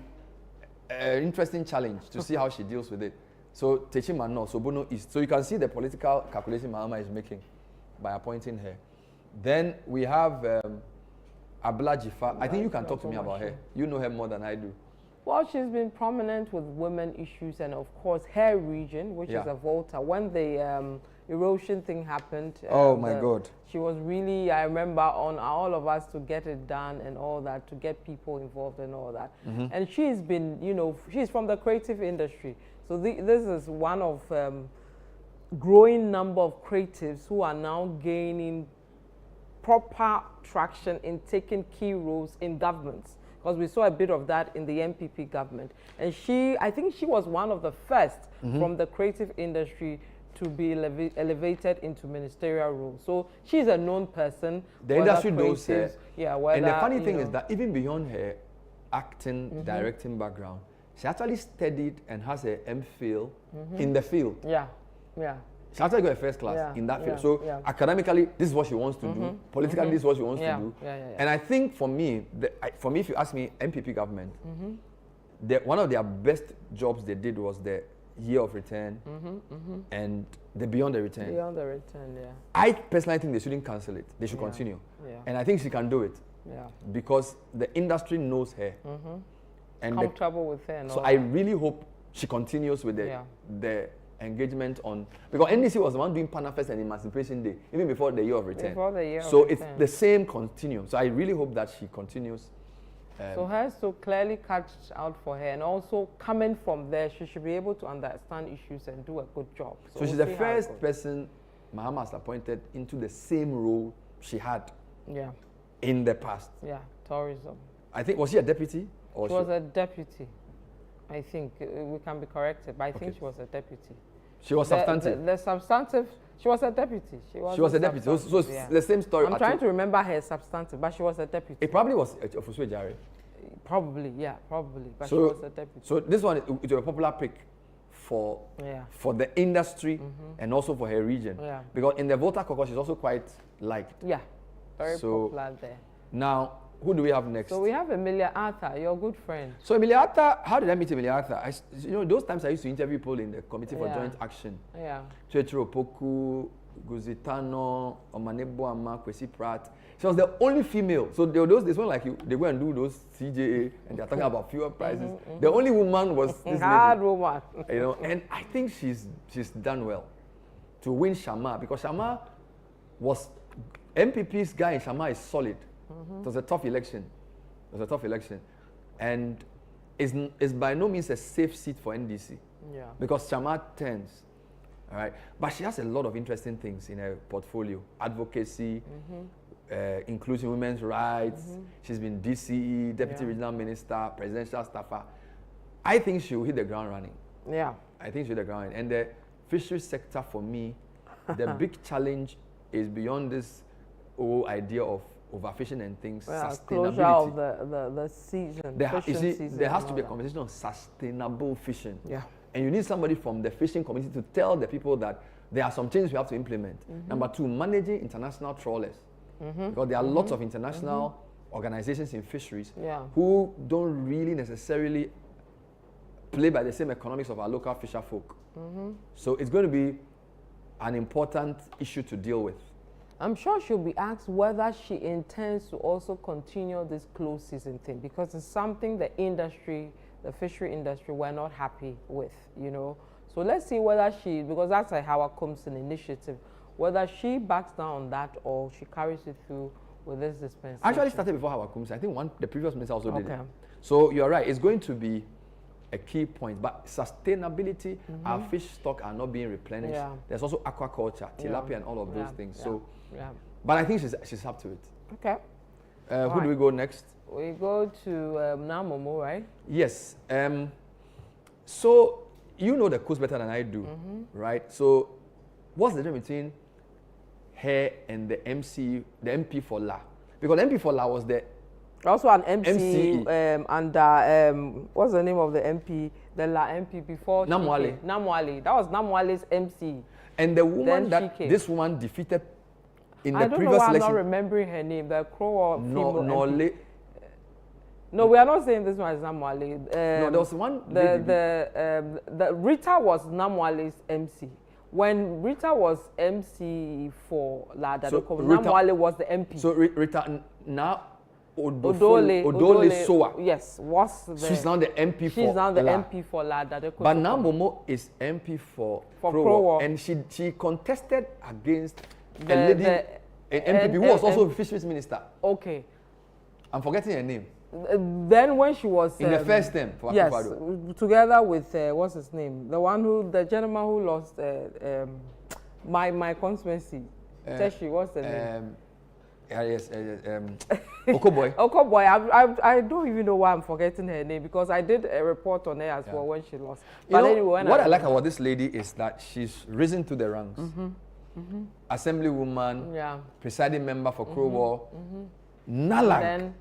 an interesting challenge to see how she deals with it. So Techima no, so Bono East. So you can see the political calculation Mahama is making by appointing her. Then we have Abla Jifa. I think you can talk to me about her. You know her more than I do. Well, she's been prominent with women issues, and of course her region, which is a Volta. When the erosion thing happened, oh my God, she was really, I remember, on all of us to get it done and all that, to get people involved and all that. And she's been, you know, she's from the creative industry, so this is one of growing number of creatives who are now gaining proper traction in taking key roles in governments, because we saw a bit of that in the MPP government. And I think she was one of the first from the creative industry to be elevated into ministerial roles. So she's a known person. The industry knows her. Yeah, and the funny thing is that even beyond her acting, directing background, she actually studied and has her MPhil in the field. Yeah, yeah. She actually got a first class in that field. So academically, this is what she wants to do. Politically, this is what she wants to do. And I think for me, if you ask me, MPP government, one of their best jobs they did was the year of return and the beyond the return. Beyond the return, yeah. I personally think they shouldn't cancel it. They should continue. And I think she can do it. Because the industry knows her. And comfortable with her. So I really hope she continues with the engagement on, because NDC was the one doing Panafest and Emancipation Day even before the year of return. Before the year so of it's return. The same continuum. So I really hope that she continues. So hers to clearly catch out for her, and also coming from there, she should be able to understand issues and do a good job. So she's the first person Mahama has appointed into the same role she had in the past. Yeah, tourism. I think, was she a deputy? Or she was a deputy. I think we can be corrected, but I think she was a deputy. She was substantive. The substantive, she was a deputy. She was a deputy. So it's the same story. I'm trying to remember her substantive, but she was a deputy. It probably was Ofuswe Jare. Probably, yeah, probably. But she was a deputy. So this one is a popular pick for the industry and also for her region. Yeah. Because in the Volta caucus, she's also quite liked. Yeah, very popular there. Now, who do we have next? So we have Emilia Arthur, your good friend. So Emilia Arthur, how did I meet Emilia Arthur? Those times I used to interview people in the Committee for Joint Action. Yeah. Chetro Poku, Guzitano, Omanebo Kwesi Pratt. She was the only female. So there were those days when they go and do those CJA and they're talking about fewer prices. The only woman was this hard woman. And I think she's done well to win Shama, because Shama was MPP's guy in Shama is solid. It was a tough election. And it's by no means a safe seat for NDC. Yeah. Because Shama turns. All right. But she has a lot of interesting things in her portfolio. Advocacy, including women's rights. She's been DCE, Deputy Regional Minister, Presidential Staffer. I think she will hit the ground running. Yeah. I think she'll hit the ground running. And the fisheries sector, for me, the big challenge is beyond this whole idea of overfishing and things, sustainability. Closure of the season, there has to be a conversation on sustainable fishing. Yeah. And you need somebody from the fishing community to tell the people that there are some changes we have to implement. Number two, managing international trawlers. Because there are lots of international organizations in fisheries who don't really necessarily play by the same economics of our local fisher folk. So it's going to be an important issue to deal with. I'm sure she'll be asked whether she intends to also continue this closed season thing, because it's something the industry, the fishery industry, we're not happy with, So let's see whether because that's a Howard Compson initiative, whether she backs down on that or she carries it through with this dispensation. Actually started before Howard Compson. I think the previous minister also did it. So you're right, it's going to be a key point, but sustainability, our fish stock are not being replenished. Yeah. There's also aquaculture, tilapia and all of those things. So, but I think she's up to it. Okay. Who do we go next? We go to Namomo, right? Yes. So you know the coast better than I do, right? So what's the difference between her and the MP for La? Because MP for La was the also an MC under what's the name of the MP, the La MP before Namwale. Namwale. That was Namwale's MC. And the woman this woman defeated in the previous election. I'm not remembering her name. The Crow or female. No, we are not saying this one is Namwale. No, there was one. The Rita was Namwale's MC. When Rita was MC for Lada, so Namwale was the MP. So Rita now Odole Soa. Yes, was the. She's now the MP for. She's now the MP for Lada. But now Momo is MP for Krowo, and she contested against a lady, an MPP who was also a Fisheries Minister. Okay. I'm forgetting her name. Then when she was in the first term, for yes, Akufo-Addo. Together with what's his name, the gentleman who lost my constituency, Teshi, what's the name? Yes, Okoboy. Okoboy. I don't even know why I'm forgetting her name because I did a report on her as well when she lost. But anyway, what I like about this lady is that she's risen to the ranks. Assemblywoman, presiding member for Krowo, Nalag.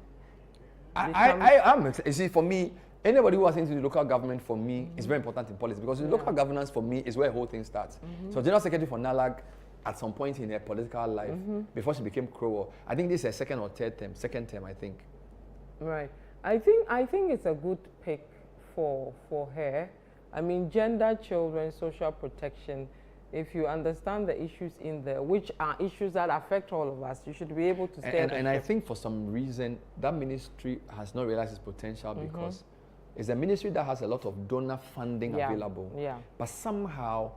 You see, for me, anybody who has into the local government, for me, is very important in politics because the local governance, for me, is where the whole thing starts. So, General Secretary for Nalag, at some point in her political life, before she became Krowo, I think this is her second or third term, second term, I think. Right. I think it's a good pick for her. I mean, gender, children, social protection. If you understand the issues in there, which are issues that affect all of us, you should be able to stay. And I think for some reason that ministry has not realized its potential because it's a ministry that has a lot of donor funding available. But somehow,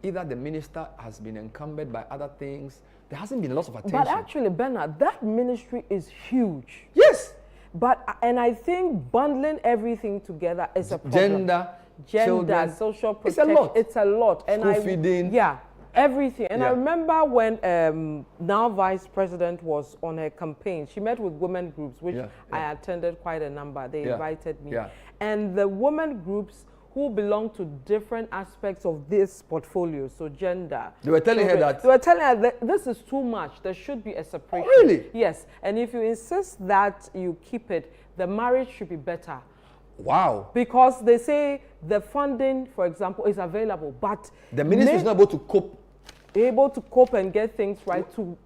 either the minister has been encumbered by other things. There hasn't been a lot of attention. But actually, Bernard, that ministry is huge. Yes. And I think bundling everything together is a problem. Gender, children, social protection. It's a lot. School feeding. Yeah, everything. And I remember when now Vice President was on her campaign, she met with women groups, which I attended quite a number. They invited me. And the women groups who belong to different aspects of this portfolio, so gender. They were telling her that. They were telling her that this is too much. There should be a separation. Oh, really? Yes. And if you insist that you keep it, the marriage should be better. Wow. Because they say the funding, for example, is available, but the ministry is not able to cope. And get things right to,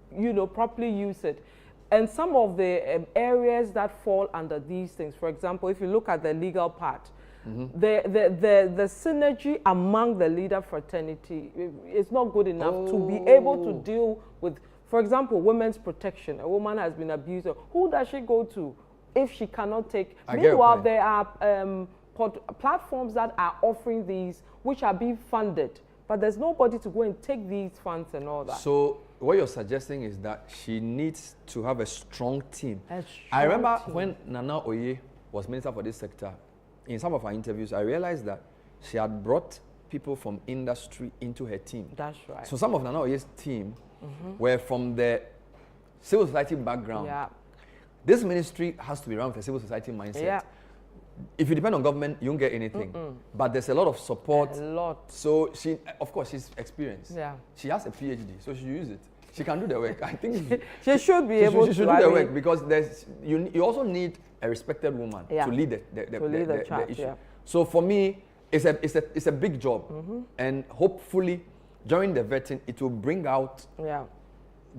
properly use it. And some of the areas that fall under these things, for example, if you look at the legal part, the synergy among the leader fraternity is not good enough to be able to deal with, for example, women's protection. A woman has been abused. Who does she go to if she cannot take? Meanwhile, there are platforms that are offering these, which are being funded, but there's nobody to go and take these funds and all that. So what you're suggesting is that she needs to have a strong team. I remember when Nana Oye was minister for this sector, in some of our interviews, I realized that she had brought people from industry into her team. That's right. So some of Nana Oye's team were from the civil society background. Yeah. This ministry has to be run with a civil society mindset. Yeah. If you depend on government, you don't get anything. But there's a lot of support. A lot. So she, of course, she's experienced. Yeah. She has a PhD, so she uses it. She can do the work. I think she should be able to. She should do the work because you also need a respected woman to lead the issue. Yeah. So for me, it's a big job, and hopefully during the vetting it will bring out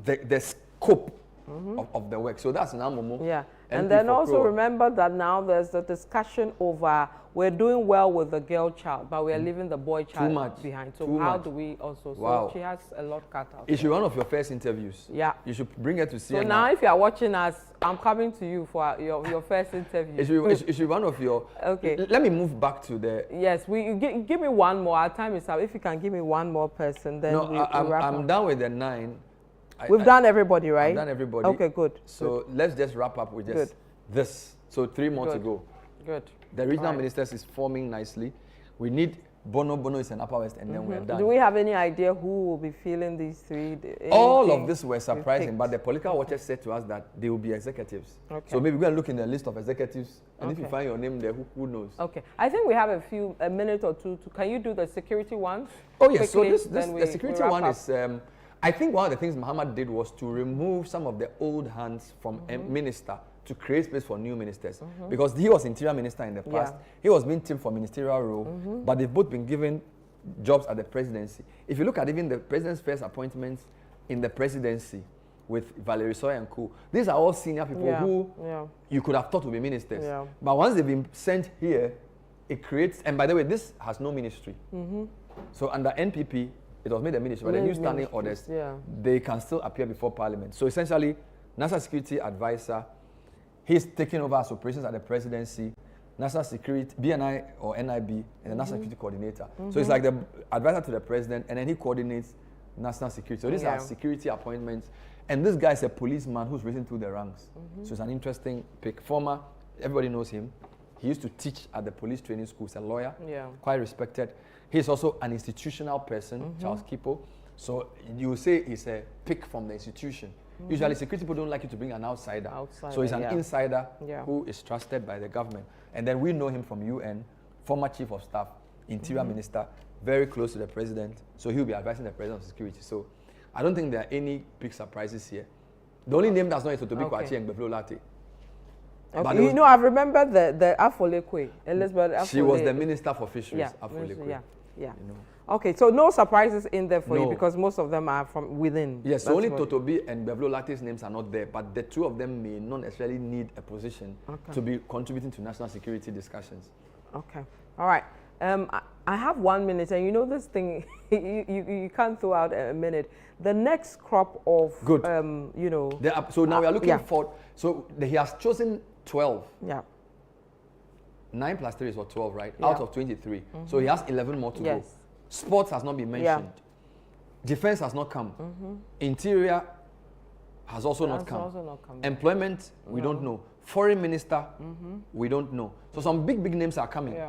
the scope of the work. So that's now Momo. Yeah. And then also remember that now there's a discussion over we're doing well with the girl child, but we are leaving the boy child behind. So how do we also? So she has a lot cut out. It should be one of your first interviews. Yeah. You should bring her to see. So now if you are watching us, I'm coming to you for your first interview. It should be one of your. Okay. Let me move back to the. Yes, give me one more. Our time is up. If you can give me one more person, then I'm done with the 9. We've done everybody, right? I've done everybody. Okay, good. So let's just wrap up with just this. So 3 more to go. Good. The regional ministers is forming nicely. We need Bono is an Upper West, and then we're done. Do we have any idea who will be filling these 3? All of this were surprising, but the political watchers said to us that they will be executives. Okay. So maybe we're going to look in the list of executives, and if you find your name there, who knows? Okay. I think we have a minute or two. Can you do the security one? Oh, yes. So the security one is... I think one of the things Mahama did was to remove some of the old hands from a minister to create space for new ministers. Because he was interior minister in the past. He was being tipped for ministerial role, but they've both been given jobs at the presidency. If you look at even the president's first appointments in the presidency, with Valerie Soy and co. These are all senior people who you could have thought would be ministers. Yeah. But once they've been sent here, it creates, and by the way, this has no ministry. So under NPP, it was made a ministry, but the new standing orders, they can still appear before Parliament. So essentially, National Security Advisor, he's taking over as operations at the presidency, National Security, BNI or NIB, and the National Security Coordinator. So it's like the advisor to the president, and then he coordinates national security. So these are security appointments. And this guy is a policeman who's risen through the ranks. So it's an interesting pick. Former, everybody knows him. He used to teach at the police training school. He's a lawyer, quite respected. He's also an institutional person, Charles Kipo. So you will say he's a pick from the institution. Usually security people don't like you to bring an outsider. So he's an insider who is trusted by the government. And then we know him from UN, former chief of staff, interior minister, very close to the president. So he'll be advising the president on security. So I don't think there are any big surprises here. The only name that's not is Totobi Kwachi and Beflo Latte. Okay. You know, I remember the Afolekwe, Elizabeth Afole. She was the minister for fisheries, Afolekwe. Yeah. You know. Okay, so no surprises in there for you because most of them are from within. Yes, so only Totobi and Beflo Latte's names are not there, but the two of them may not necessarily need a position to be contributing to national security discussions. Okay, all right. I have 1 minute, and you know this thing, you can't throw out a minute. The next crop of, you know. So now we are looking for, so he has chosen 12. Yeah. 9 plus 3 is what, 12, right? Out of 23. So he has 11 more to go. Sports has not been mentioned. Defense has not come. Interior has also not come. Employment, we don't know. Foreign minister, we don't know. So some big names are coming.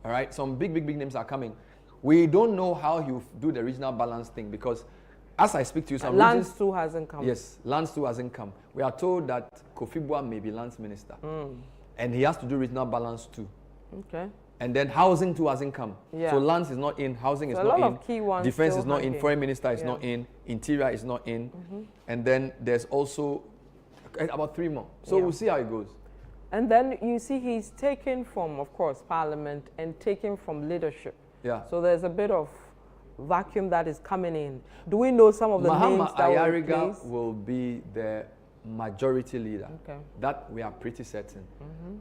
All right, some big names are coming. We don't know how you do the regional balance thing because as I speak to you, some Lands too hasn't come. Yes, Lands too hasn't come. We are told that Kofi Boah may be Lands minister. And he has to do regional balance too. Okay. And then housing too hasn't come. So lands is not in, housing is not in, key ones defense is not in, foreign minister is not in, interior is not in. And then there's also about 3 more. So we'll see how it goes. And then you see he's taken from, of course, parliament and taken from leadership. So there's a bit of vacuum that is coming in. Do we know some of the names that Ayariga will be the majority leader. That we are pretty certain.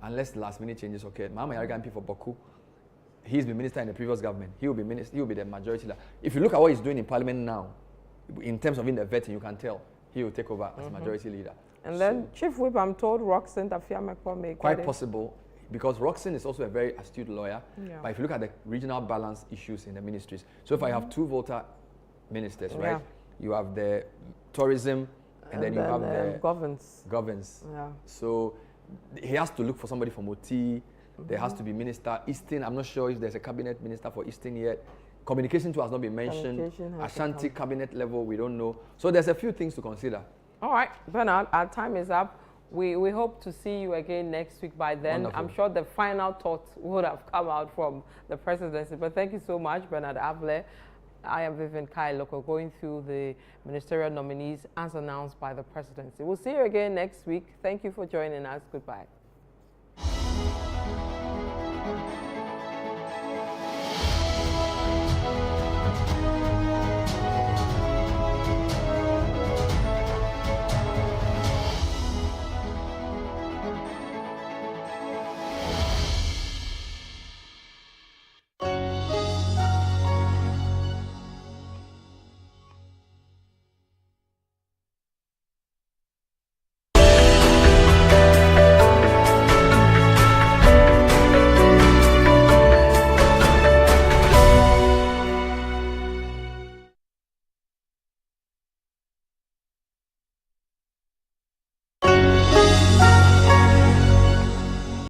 Unless last minute changes occurred. Mahama Ayariga MP for Boku, he's been minister in the previous government. He will be minister, he will be the majority leader. If you look at what he's doing in parliament now, in terms of in the vetting, you can tell he will take over as majority leader. And then Chief Whip, I'm told Roxanne Tafiamekwa may quite possible, because Roxanne is also a very astute lawyer. But if you look at the regional balance issues in the ministries, so if I have 2 Volta ministers, right? You have the tourism, and then you have the governance. So he has to look for somebody from OT. There has to be minister. Eastern, I'm not sure if there's a cabinet minister for Eastern yet. Communication too has not been mentioned. Ashanti cabinet level, we don't know. So there's a few things to consider. All right, Bernard, our time is up. We hope to see you again next week. By then, wonderful. I'm sure the final thoughts would have come out from the presidency. But thank you so much, Bernard Avle. I am Vivian Kailoko, going through the ministerial nominees as announced by the presidency. We'll see you again next week. Thank you for joining us. Goodbye.